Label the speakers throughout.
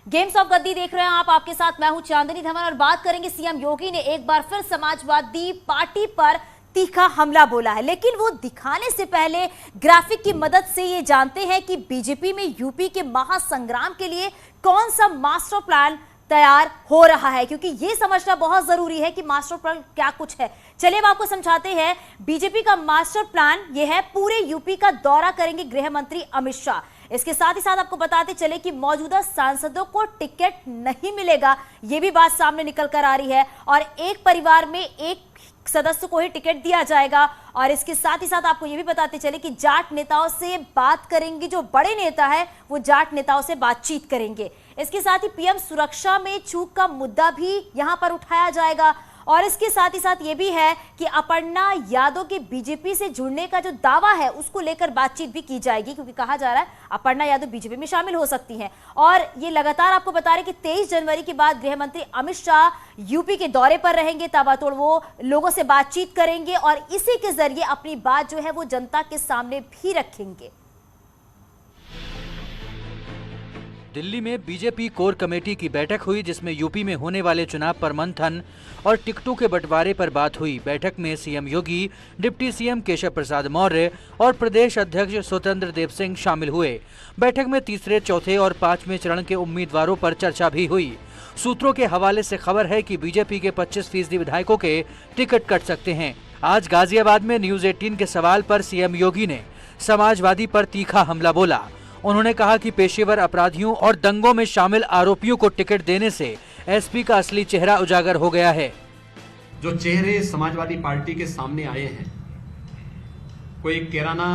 Speaker 1: Games of गद्दी देख रहे हैं आप, आपके साथ मैं हूं चांदनी धवन और बात करेंगे सीएम योगी ने एक बार फिर समाजवादी पार्टी पर तीखा हमला बोला है, लेकिन वो दिखाने से पहले ग्राफिक की मदद से ये जानते हैं कि बीजेपी में यूपी के महासंग्राम के लिए कौन सा मास्टर प्लान तैयार हो रहा है, क्योंकि ये समझना बहुत जरूरी है कि मास्टर प्लान क्या कुछ है। चलिए हम आपको समझाते हैं। बीजेपी का मास्टर प्लान ये है, पूरे यूपी का दौरा करेंगे गृह मंत्री अमित शाह। इसके साथ ही साथ आपको बताते चले कि मौजूदा सांसदों को टिकट नहीं मिलेगा, ये भी बात सामने निकल कर आ रही है, और एक परिवार में एक सदस्य को ही टिकट दिया जाएगा। और इसके साथ ही साथ आपको यह भी बताते चले कि जाट नेताओं से बात करेंगे, जो बड़े नेता है वो जाट नेताओं से बातचीत करेंगे। इसके साथ ही पीएम सुरक्षा में चूक का मुद्दा भी यहां पर उठाया जाएगा। और इसके साथ ही साथ ये भी है कि अपर्णा यादव के बीजेपी से जुड़ने का जो दावा है उसको लेकर बातचीत भी की जाएगी, क्योंकि कहा जा रहा है अपर्णा यादव बीजेपी में शामिल हो सकती हैं। और ये लगातार आपको बता रहे कि 23 जनवरी के बाद गृह मंत्री अमित शाह यूपी के दौरे पर रहेंगे, ताबड़तोड़ वो लोगों से बातचीत करेंगे और इसी के जरिए अपनी बात जो है वो जनता के सामने भी रखेंगे।
Speaker 2: दिल्ली में बीजेपी कोर कमेटी की बैठक हुई, जिसमें यूपी में होने वाले चुनाव पर मंथन और टिकटों के बंटवारे पर बात हुई। बैठक में सीएम योगी, डिप्टी सीएम केशव प्रसाद मौर्य और प्रदेश अध्यक्ष स्वतंत्र देव सिंह शामिल हुए। बैठक में तीसरे, चौथे और पांचवें चरण के उम्मीदवारों पर चर्चा भी हुई। सूत्रों के हवाले से खबर है कि बीजेपी के 25% विधायकों के टिकट कट सकते हैं। आज गाजियाबाद में न्यूज 18 के सवाल पर सीएम योगी ने समाजवादी पर तीखा हमला बोला। उन्होंने कहा कि पेशेवर अपराधियों और दंगों में शामिल आरोपियों को टिकट देने से एसपी का असली चेहरा उजागर हो गया है।
Speaker 3: जो चेहरे समाजवादी पार्टी के सामने आए हैं, कोई किराना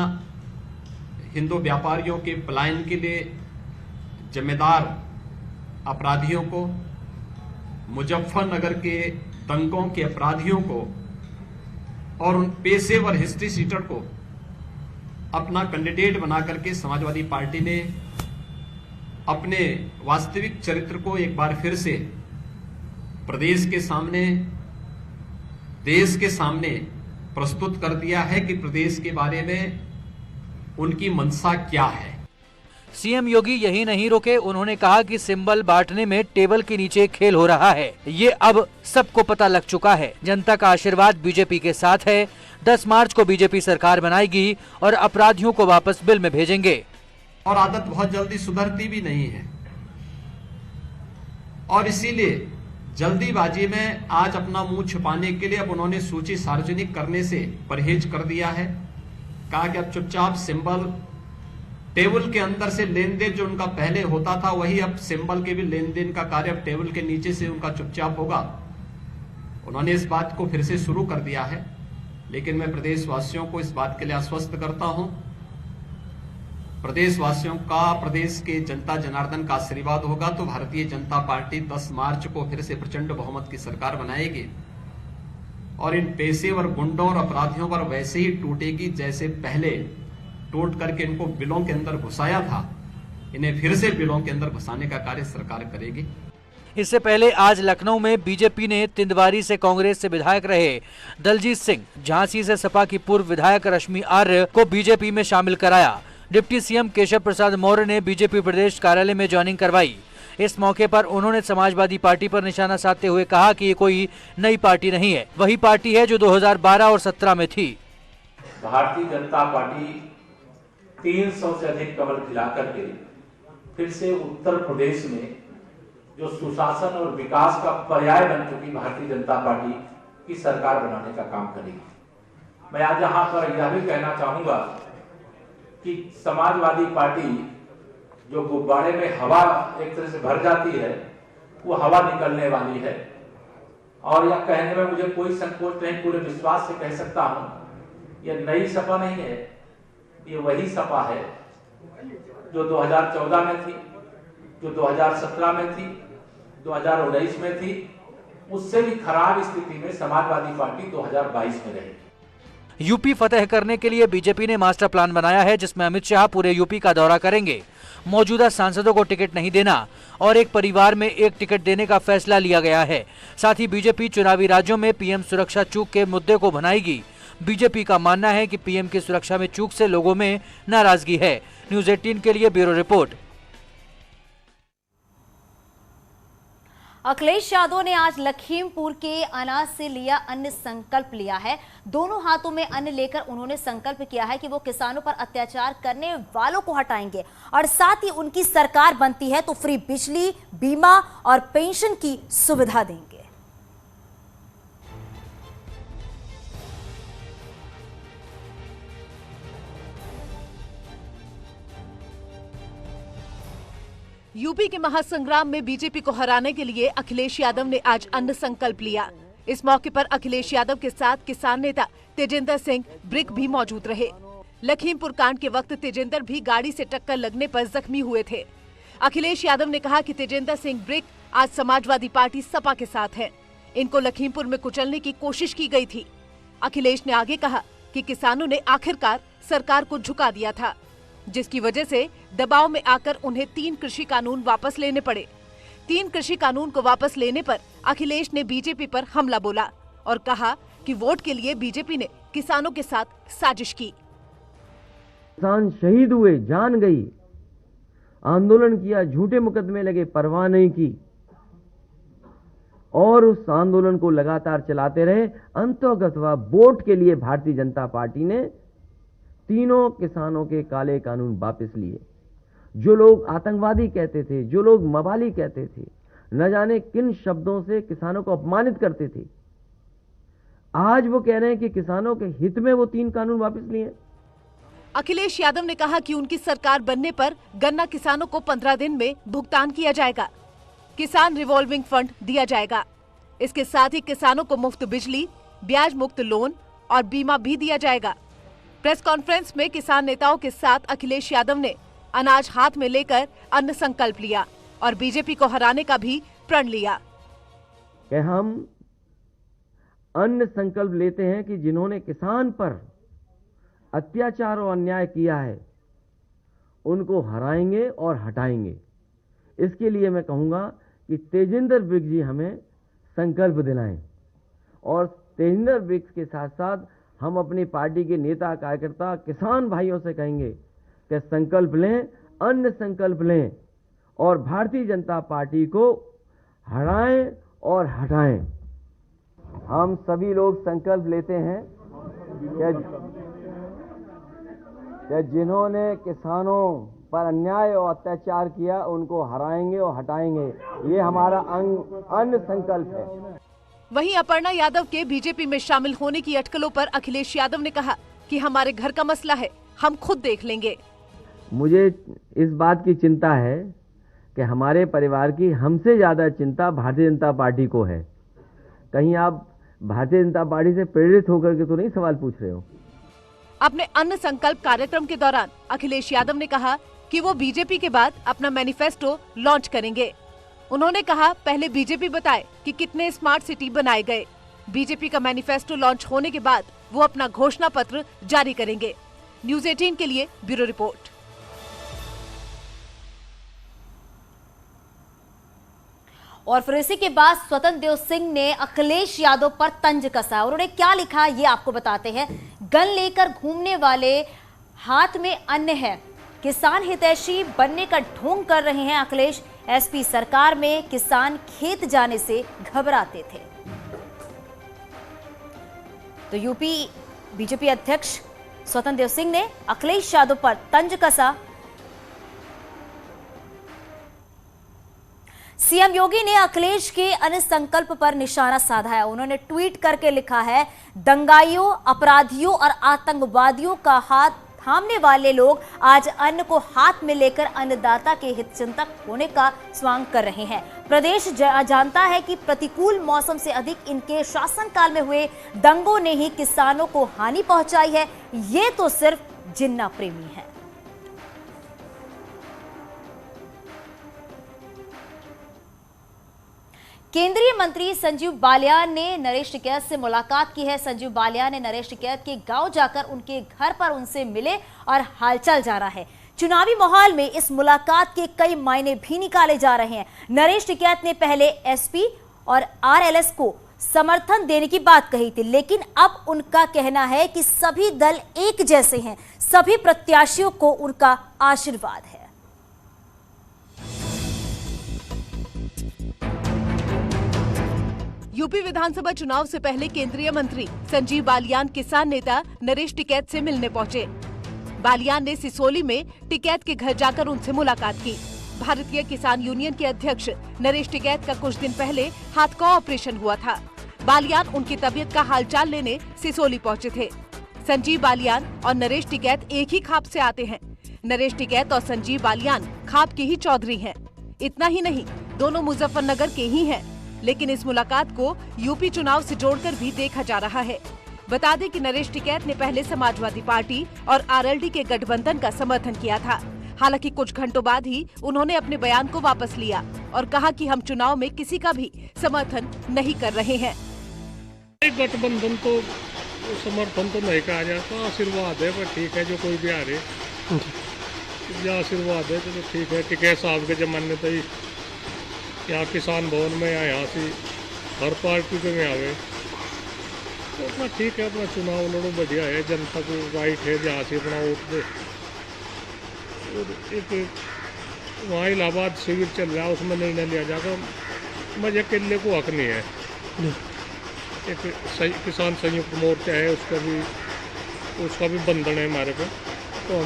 Speaker 3: हिंदू व्यापारियों के पलायन के लिए जिम्मेदार अपराधियों को, मुजफ्फरनगर के दंगों के अपराधियों को और उन पेशेवर हिस्ट्री सीटर को अपना कैंडिडेट बना करके समाजवादी पार्टी ने अपने वास्तविक चरित्र को एक बार फिर से प्रदेश के सामने, देश के सामने प्रस्तुत कर दिया है कि प्रदेश के बारे में उनकी मंशा क्या है।
Speaker 2: सीएम योगी यही नहीं रुके, उन्होंने कहा कि सिंबल बांटने में टेबल के नीचे खेल हो रहा है, ये अब सबको पता लग चुका है। जनता का आशीर्वाद बीजेपी के साथ है। 10 मार्च को बीजेपी सरकार बनाएगी और अपराधियों को वापस बिल में भेजेंगे।
Speaker 3: और आदत बहुत जल्दी सुधरती भी नहीं है, और इसीलिए जल्दीबाजी में आज अपना मुंह छुपाने के लिए अब उन्होंने सूची सार्वजनिक करने से परहेज कर दिया है। कहा कि अब चुपचाप सिंबल टेबल के अंदर से लेन देन जो उनका पहले होता था, वही अब सिंबल के भी लेन देन का कार्य अब टेबल के नीचे से उनका चुपचाप होगा। उन्होंने इस बात को फिर से शुरू कर दिया है, लेकिन मैं प्रदेशवासियों को इस बात के लिए आश्वस्त करता हूं, प्रदेशवासियों का, प्रदेश के जनता जनार्दन का आशीर्वाद होगा तो भारतीय जनता पार्टी 10 मार्च को फिर से प्रचंड बहुमत की सरकार बनाएगी और इन पेशेवर गुंडों और अपराधियों पर वैसे ही टूटेगी जैसे पहले टूट करके इनको बिलों के अंदर घुसाया था। इन्हें फिर से बिलों के अंदर घुसाने का कार्य सरकार करेगी।
Speaker 2: इससे पहले आज लखनऊ में बीजेपी ने तिंदवारी से कांग्रेस से विधायक रहे दलजीत सिंह, झांसी से सपा की पूर्व विधायक रश्मि आर्य को बीजेपी में शामिल कराया। डिप्टी सीएम केशव प्रसाद मौर्य ने बीजेपी प्रदेश कार्यालय में ज्वाइनिंग करवाई। इस मौके पर उन्होंने समाजवादी पार्टी पर निशाना साधते हुए कहा कि ये कोई नई पार्टी नहीं है, वही पार्टी है जो 2012 और 17 में थी।
Speaker 4: भारतीय जनता पार्टी 300 से अधिक कमल खिला करके फिर से उत्तर प्रदेश में जो सुशासन और विकास का पर्याय बन चुकी भारतीय जनता पार्टी की सरकार बनाने का काम करेगी। मैं आज यहां पर यह भी कहना चाहूंगा कि समाजवादी पार्टी जो गुब्बारे में हवा एक तरह से भर जाती है, वो हवा निकलने वाली है। और यह कहने में मुझे कोई संकोच नहीं, पूरे विश्वास से कह सकता हूं, यह नई सपा नहीं है, ये वही सपा है जो 2014 में थी, जो 2017 में थी, 2019 में थी। उससे भी खराब स्थिति में समाजवादी पार्टी 2022 में रहेगी।
Speaker 2: यूपी फतेह करने के लिए बीजेपी ने मास्टर प्लान बनाया है, जिसमें अमित शाह पूरे यूपी का दौरा करेंगे। मौजूदा सांसदों को टिकट नहीं देना और एक परिवार में एक टिकट देने का फैसला लिया गया है। साथ ही बीजेपी चुनावी राज्यों में पीएम सुरक्षा चूक के मुद्दे को भुनाएगी। बीजेपी का मानना है कि पीएम की सुरक्षा में चूक से लोगों में नाराजगी है। न्यूज 18 के लिए ब्यूरो रिपोर्ट।
Speaker 1: अखिलेश यादव ने आज लखीमपुर के अनाज से लिया अन्न संकल्प लिया है। दोनों हाथों में अन्न लेकर उन्होंने संकल्प किया है कि वो किसानों पर अत्याचार करने वालों को हटाएंगे और साथ ही उनकी सरकार बनती है तो फ्री बिजली, बीमा और पेंशन की सुविधा देंगे।
Speaker 5: यूपी के महासंग्राम में बीजेपी को हराने के लिए अखिलेश यादव ने आज अन्न संकल्प लिया। इस मौके पर अखिलेश यादव के साथ किसान नेता तेजिंदर सिंह ब्रिक भी मौजूद रहे। लखीमपुर कांड के वक्त तेजिंदर भी गाड़ी से टक्कर लगने पर जख्मी हुए थे। अखिलेश यादव ने कहा कि तेजिंदर सिंह ब्रिक आज समाजवादी पार्टी सपा के साथ हैं। इनको लखीमपुर में कुचलने की कोशिश की गई थी। अखिलेश ने आगे कहा कि किसानों ने आखिरकार सरकार को झुका दिया था, जिसकी वजह से दबाव में आकर उन्हें 3 कृषि कानून वापस लेने पड़े। 3 कृषि कानून को वापस लेने पर अखिलेश ने बीजेपी पर हमला बोला और कहा कि वोट के लिए बीजेपी ने किसानों के साथ साजिश की।
Speaker 6: किसान शहीद हुए, जान गई, आंदोलन किया, झूठे मुकदमे लगे, परवाह नहीं की और उस आंदोलन को लगातार चलाते रहे। अंततः वोट के लिए भारतीय जनता पार्टी ने तीनों किसानों के काले कानून वापस लिए। जो लोग आतंकवादी कहते थे, जो लोग मवाली कहते थे, न जाने किन शब्दों से किसानों को अपमानित करते थे, आज वो कह रहे हैं कि किसानों के हित में वो 3 कानून वापस लिए।
Speaker 5: अखिलेश यादव ने कहा कि उनकी सरकार बनने पर गन्ना किसानों को 15 दिन में भुगतान किया जाएगा। किसान रिवॉल्विंग फंड दिया जाएगा। इसके साथ ही किसानों को मुफ्त बिजली, ब्याज मुक्त लोन और बीमा भी दिया जाएगा। प्रेस कॉन्फ्रेंस में किसान नेताओं के साथ अखिलेश यादव ने अनाज हाथ में लेकर अन्न संकल्प लिया और बीजेपी को हराने का भी प्रण लिया।
Speaker 6: कि हम अन्न संकल्प लेते हैं कि जिन्होंने किसान पर अत्याचार और अन्याय किया है उनको हराएंगे और हटाएंगे। इसके लिए मैं कहूंगा कि तेजिंदर ब्रिक जी हमें संकल्प दिलाएं और तेजिंदर ब्रिक के साथ साथ हम अपनी पार्टी के नेता, कार्यकर्ता, किसान भाइयों से कहेंगे कि संकल्प लें, अन्न संकल्प लें और भारतीय जनता पार्टी को हराएं और हटाएं। हम सभी लोग संकल्प लेते हैं कि जिन्होंने किसानों पर अन्याय और अत्याचार किया उनको हराएंगे और हटाएंगे। ये हमारा अन्न संकल्प है।
Speaker 5: वहीं अपर्णा यादव के बीजेपी में शामिल होने की अटकलों पर अखिलेश यादव ने कहा कि हमारे घर का मसला है, हम खुद देख लेंगे।
Speaker 6: मुझे इस बात की चिंता है कि हमारे परिवार की हमसे ज्यादा चिंता भारतीय जनता पार्टी को है। कहीं आप भारतीय जनता पार्टी से प्रेरित होकर के तो नहीं सवाल पूछ रहे हो?
Speaker 5: अपने अन्न संकल्प कार्यक्रम के दौरान अखिलेश यादव ने कहा कि वो बीजेपी के बाद अपना मैनिफेस्टो लॉन्च करेंगे। उन्होंने कहा पहले बीजेपी बताए कि कितने स्मार्ट सिटी बनाए गए। बीजेपी का मैनिफेस्टो लॉन्च होने के बाद वो अपना घोषणा पत्र जारी करेंगे। न्यूज़ 18 के लिए ब्यूरो रिपोर्ट।
Speaker 1: और फिर इसी के बाद स्वतंत्र देव सिंह ने अखिलेश यादव पर तंज कसा। उन्होंने क्या लिखा ये आपको बताते हैं। गन लेकर घूमने वाले हाथ में अन्न है, किसान हितैषी बनने का ढोंग कर रहे हैं अखिलेश। एसपी सरकार में किसान खेत जाने से घबराते थे। तो यूपी बीजेपी अध्यक्ष स्वतंत्र देव सिंह ने अखिलेश यादव पर तंज कसा। सीएम योगी ने अखिलेश के अन्न संकल्प पर निशाना साधा है। उन्होंने ट्वीट करके लिखा है, दंगाइयों, अपराधियों और आतंकवादियों का हाथ थामने वाले लोग आज अन्न को हाथ में लेकर अन्नदाता के हितचिंतक होने का स्वांग कर रहे हैं। प्रदेश जानता है कि प्रतिकूल मौसम से अधिक इनके शासनकाल में हुए दंगों ने ही किसानों को हानि पहुंचाई है। ये तो सिर्फ जिन्ना प्रेमी है। केंद्रीय मंत्री संजीव बालियान ने नरेश टिकैत से मुलाकात की है। संजीव बालियान ने नरेश टिकैत के गांव जाकर उनके घर पर उनसे मिले और हालचाल जाना है। चुनावी माहौल में इस मुलाकात के कई मायने भी निकाले जा रहे हैं। नरेश टिकैत ने पहले एसपी और आरएलएस को समर्थन देने की बात कही थी, लेकिन अब उनका कहना है कि सभी दल एक जैसे हैं, सभी प्रत्याशियों को उनका आशीर्वाद है।
Speaker 5: यूपी विधानसभा चुनाव से पहले केंद्रीय मंत्री संजीव बालियान किसान नेता नरेश टिकैत से मिलने पहुंचे। बालियान ने सिसोली में टिकैत के घर जाकर उनसे मुलाकात की। भारतीय किसान यूनियन के अध्यक्ष नरेश टिकैत का कुछ दिन पहले हाथ का ऑपरेशन हुआ था। बालियान उनकी तबीयत का हालचाल लेने सिसोली पहुंचे थे। संजीव बालियान और नरेश टिकैत एक ही खाप से आते हैं। नरेश टिकैत और संजीव बालियान खाप के ही चौधरी हैं। इतना ही नहीं, दोनों मुजफ्फरनगर के ही हैं। लेकिन इस मुलाकात को यूपी चुनाव से जोड़कर भी देखा जा रहा है। बता दें कि नरेश टिकैत ने पहले समाजवादी पार्टी और आरएलडी के गठबंधन का समर्थन किया था। हालांकि कुछ घंटों बाद ही उन्होंने अपने बयान को वापस लिया और कहा कि हम चुनाव में किसी का भी समर्थन नहीं कर रहे हैं।
Speaker 7: गठबंधन तो समर्थन तो नहीं कहा जाता, आशीर्वाद है, पर ठीक है जो कोई भी आ रहे जो आशीर्वाद है तो ठीक है। टिकैत साहब के जमाने तो यहाँ किसान भवन में या यहाँ से हर पार्टी के में आवे तो अपना ठीक है, अपना चुनाव लड़ो, बढ़िया है, जनता को राइट है जहाँ से अपना वोट दे। और एक वहाँ इलाहाबाद शिविर चल रहा है, उसमें निर्णय लिया जाएगा, मजे किले को हक नहीं है। एक किसान संयुक्त मोर्चा है, उसका भी बंधन है हमारे पे, तो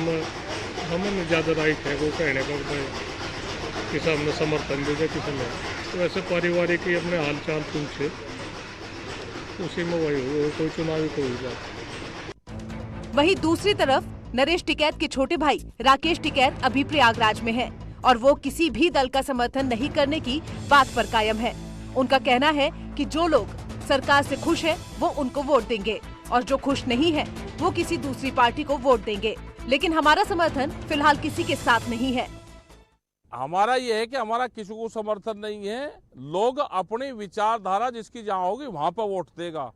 Speaker 7: हमें ज़्यादा राइट है वो कहने का किसी हमने समर्थन दे दिया किसी ने। तो ऐसे पारिवारिक ही अपने हालचाल पूछे, उसी में वही हो, कोई चुनावी कोई बात।
Speaker 5: वहीं दूसरी तरफ नरेश टिकैत के छोटे भाई राकेश टिकैत अभी प्रयागराज में हैं और वो किसी भी दल का समर्थन नहीं करने की बात पर कायम है। उनका कहना है कि जो लोग सरकार से खुश है वो उनको वोट देंगे और जो खुश नहीं है वो किसी दूसरी पार्टी को वोट देंगे। लेकिन हमारा समर्थन फिलहाल किसी के साथ नहीं है।
Speaker 8: हमारा ये है कि हमारा किसी को समर्थन नहीं है। लोग अपनी विचारधारा जिसकी जहाँ होगी वहां पर वोट देगा।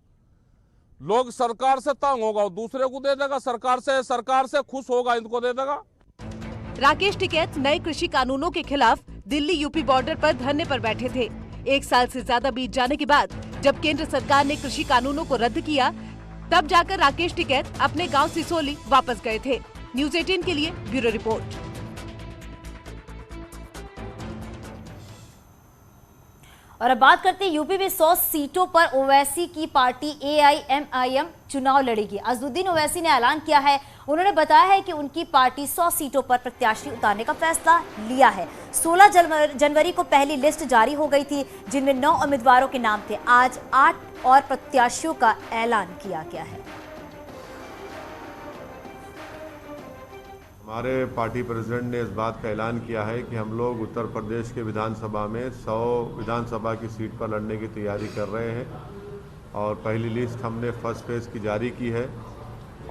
Speaker 8: लोग सरकार से तंग होगा दूसरे को दे देगा, सरकार से खुश होगा इनको दे देगा।
Speaker 5: राकेश टिकैत नए कृषि कानूनों के खिलाफ दिल्ली यूपी बॉर्डर पर धरने पर बैठे थे। 1 साल से ज्यादा बीत जाने के बाद जब केंद्र सरकार ने कृषि कानूनों को रद्द किया, तब जाकर राकेश टिकैत अपने गांव सिसोली वापस गए थे। न्यूज़ 18 के लिए ब्यूरो रिपोर्ट।
Speaker 1: और अब बात करते हैं यूपी में 100 सीटों पर ओवैसी की पार्टी AIMIM चुनाव लड़ेगी। अजदुद्दीन ओवैसी ने ऐलान किया है, उन्होंने बताया है कि उनकी पार्टी 100 सीटों पर प्रत्याशी उतारने का फैसला लिया है। 16 जनवरी को पहली लिस्ट जारी हो गई थी जिनमें 9 उम्मीदवारों के नाम थे। आज 8 और प्रत्याशियों का ऐलान किया गया है।
Speaker 9: हमारे पार्टी प्रेसिडेंट ने इस बात का ऐलान किया है कि हम लोग उत्तर प्रदेश के विधानसभा में 100 विधानसभा की सीट पर लड़ने की तैयारी कर रहे हैं और पहली लिस्ट हमने फर्स्ट फेज़ की जारी की है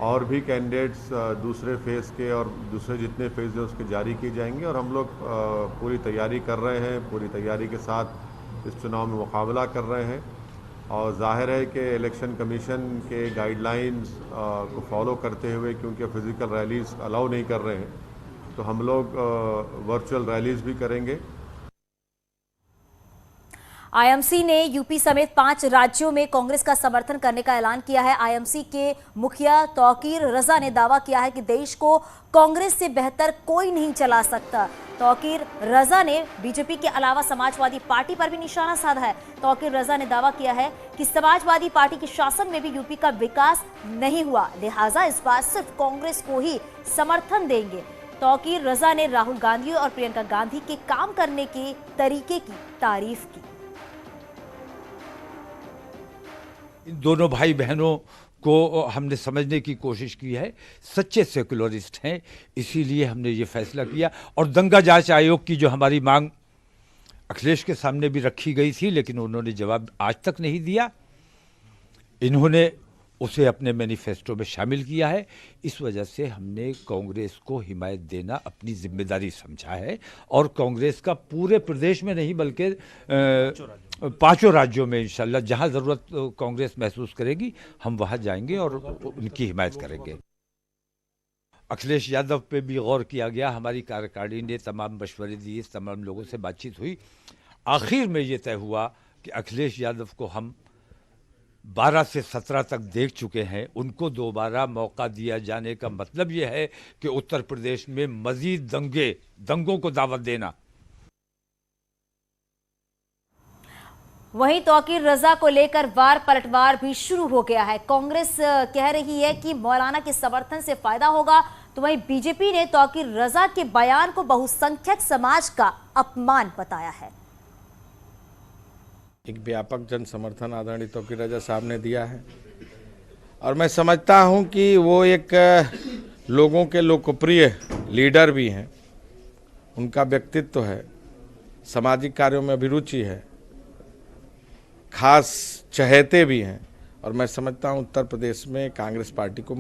Speaker 9: और भी कैंडिडेट्स दूसरे फेज़ के और दूसरे जितने फेज़ हैं उसके जारी किए जाएंगे और हम लोग पूरी तैयारी कर रहे हैं, पूरी तैयारी के साथ इस चुनाव में मुकाबला कर रहे हैं और जाहिर है कि इलेक्शन कमीशन के गाइडलाइंस को फॉलो करते हुए, क्योंकि फिज़िकल रैलीज अलाउ नहीं कर रहे हैं, तो हम लोग वर्चुअल रैलीज भी करेंगे।
Speaker 1: आईएमसी ने यूपी समेत 5 राज्यों में कांग्रेस का समर्थन करने का ऐलान किया है। आईएमसी के मुखिया तौकीर रजा ने दावा किया है कि देश को कांग्रेस से बेहतर कोई नहीं चला सकता। तौकीर रजा ने बीजेपी के अलावा समाजवादी पार्टी पर भी निशाना साधा है। तौकीर रजा ने दावा किया है कि समाजवादी पार्टी के शासन में भी यूपी का विकास नहीं हुआ, लिहाजा इस बार सिर्फ कांग्रेस को ही समर्थन देंगे। तौकीर रजा ने राहुल गांधी और प्रियंका गांधी के काम करने के तरीके की तारीफ की।
Speaker 10: इन दोनों भाई बहनों को हमने समझने की कोशिश की है, सच्चे सेकुलरिस्ट हैं, इसीलिए हमने ये फैसला किया। और दंगा जांच आयोग की जो हमारी मांग अखिलेश के सामने भी रखी गई थी, लेकिन उन्होंने जवाब आज तक नहीं दिया, इन्होंने उसे अपने मैनिफेस्टो में शामिल किया है। इस वजह से हमने कांग्रेस को हिमायत देना अपनी जिम्मेदारी समझा है और कांग्रेस का पूरे प्रदेश में नहीं बल्कि 5 राज्यों में इंशाल्लाह जहां जरूरत कांग्रेस महसूस करेगी हम वहां जाएंगे और उनकी हिमायत करेंगे। अखिलेश यादव पे भी गौर किया गया, हमारी कार्यकारिणी ने तमाम मशवरे दिए, तमाम लोगों से बातचीत हुई, आखिर में ये तय हुआ कि अखिलेश यादव को हम 12 से 17 तक देख चुके हैं, उनको दोबारा मौका दिया जाने का मतलब यह है कि उत्तर प्रदेश में मजीद दंगों को दावत देना।
Speaker 1: वहीं तौकीर रजा को लेकर वार पलटवार भी शुरू हो गया है। कांग्रेस कह रही है कि मौलाना के समर्थन से फायदा होगा, तो वहीं बीजेपी ने तौकीर रजा के बयान को बहुसंख्यक समाज का अपमान बताया है।
Speaker 11: एक व्यापक जन समर्थन आदरणीय तौकीर रजा साहब ने दिया है और मैं समझता हूं कि वो एक लोगों के लोकप्रिय लीडर भी हैं, उनका व्यक्तित्व है, सामाजिक कार्यों में अभिरुचि है, खास चहेते भी हैं और मैं समझता हूं उत्तर प्रदेश में कांग्रेस पार्टी को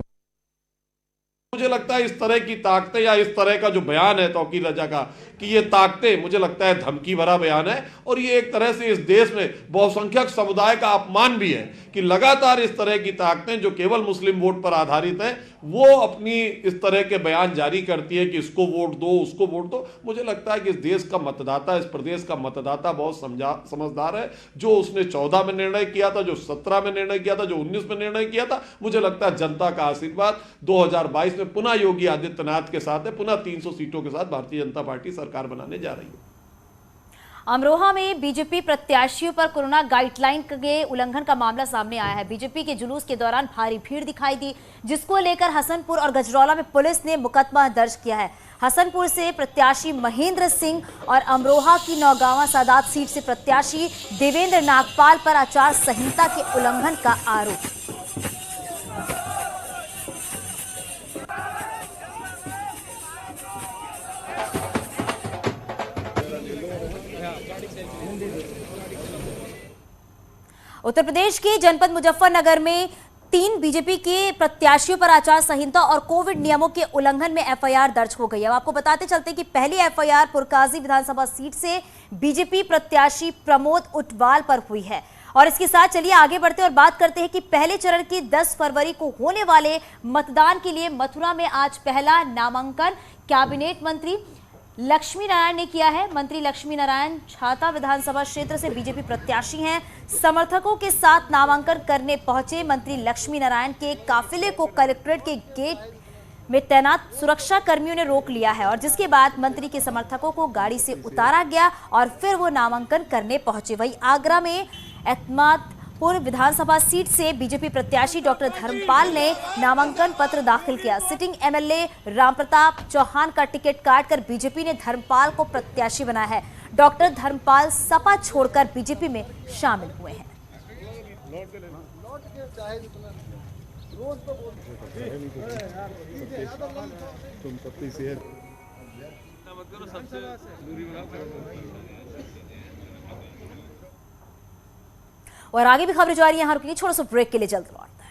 Speaker 12: मुझे लगता है इस तरह की ताकतें या इस तरह का जो बयान है तौकीर रजा का कि ये ताकतें मुझे लगता है धमकी भरा बयान है और ये एक तरह से इस देश में बहुसंख्यक समुदाय का अपमान भी है कि लगातार इस तरह की ताकतें जो केवल मुस्लिम वोट पर आधारित है वो अपनी इस तरह के बयान जारी करती है कि इसको वोट दो उसको वोट दो। मुझे लगता है कि इस देश का मतदाता, इस प्रदेश का मतदाता बहुत समझदार है। जो उसने 14 में निर्णय किया था, जो 17 में निर्णय किया था, जो 19 में निर्णय किया था, मुझे लगता है जनता का आशीर्वाद 2022 में पुनः योगी आदित्यनाथ के साथ है, पुनः 300 सीटों के साथ भारतीय जनता पार्टी सरकार बनाने जा रही है।
Speaker 1: अमरोहा में बीजेपी प्रत्याशियों पर कोरोना गाइडलाइन के उल्लंघन का मामला सामने आया है। बीजेपी के जुलूस के दौरान भारी भीड़ दिखाई दी, जिसको लेकर हसनपुर और गजरौला में पुलिस ने मुकदमा दर्ज किया है। हसनपुर से प्रत्याशी महेंद्र सिंह और अमरोहा की नौगांवा सादात सीट से प्रत्याशी देवेंद्र नागपाल पर आचार संहिता के उल्लंघन का आरोप। उत्तर प्रदेश के जनपद मुजफ्फरनगर में 3 बीजेपी के प्रत्याशियों पर आचार संहिता और कोविड नियमों के उल्लंघन में एफआईआर दर्ज हो गई है। अब आपको बताते चलते कि पहली एफआईआर पुरकाजी विधानसभा सीट से बीजेपी प्रत्याशी प्रमोद उटवाल पर हुई है। और इसके साथ चलिए आगे बढ़ते और बात करते हैं कि पहले चरण की 10 फरवरी को होने वाले मतदान के लिए मथुरा में आज पहला नामांकन कैबिनेट मंत्री लक्ष्मी नारायण ने किया है। मंत्री लक्ष्मी नारायण छाता विधानसभा क्षेत्र से बीजेपी प्रत्याशी हैं। समर्थकों के साथ नामांकन करने पहुंचे मंत्री लक्ष्मी नारायण के काफिले को कलेक्ट्रेट के गेट में तैनात सुरक्षा कर्मियों ने रोक लिया है और जिसके बाद मंत्री के समर्थकों को गाड़ी से उतारा गया और फिर वो नामांकन करने पहुंचे। वहीं आगरा में एतमादपुर विधानसभा सीट से बीजेपी प्रत्याशी डॉक्टर धर्मपाल ने नामांकन पत्र दाखिल किया। सिटिंग एमएलए रामप्रताप चौहान का टिकट काटकर बीजेपी ने धर्मपाल को प्रत्याशी बनाया है। डॉक्टर धर्मपाल सपा छोड़कर बीजेपी में शामिल हुए हैं। और आगे भी खबरें जारी हैं, हर छोटा सा ब्रेक के लिए जल्द लौटते हैं।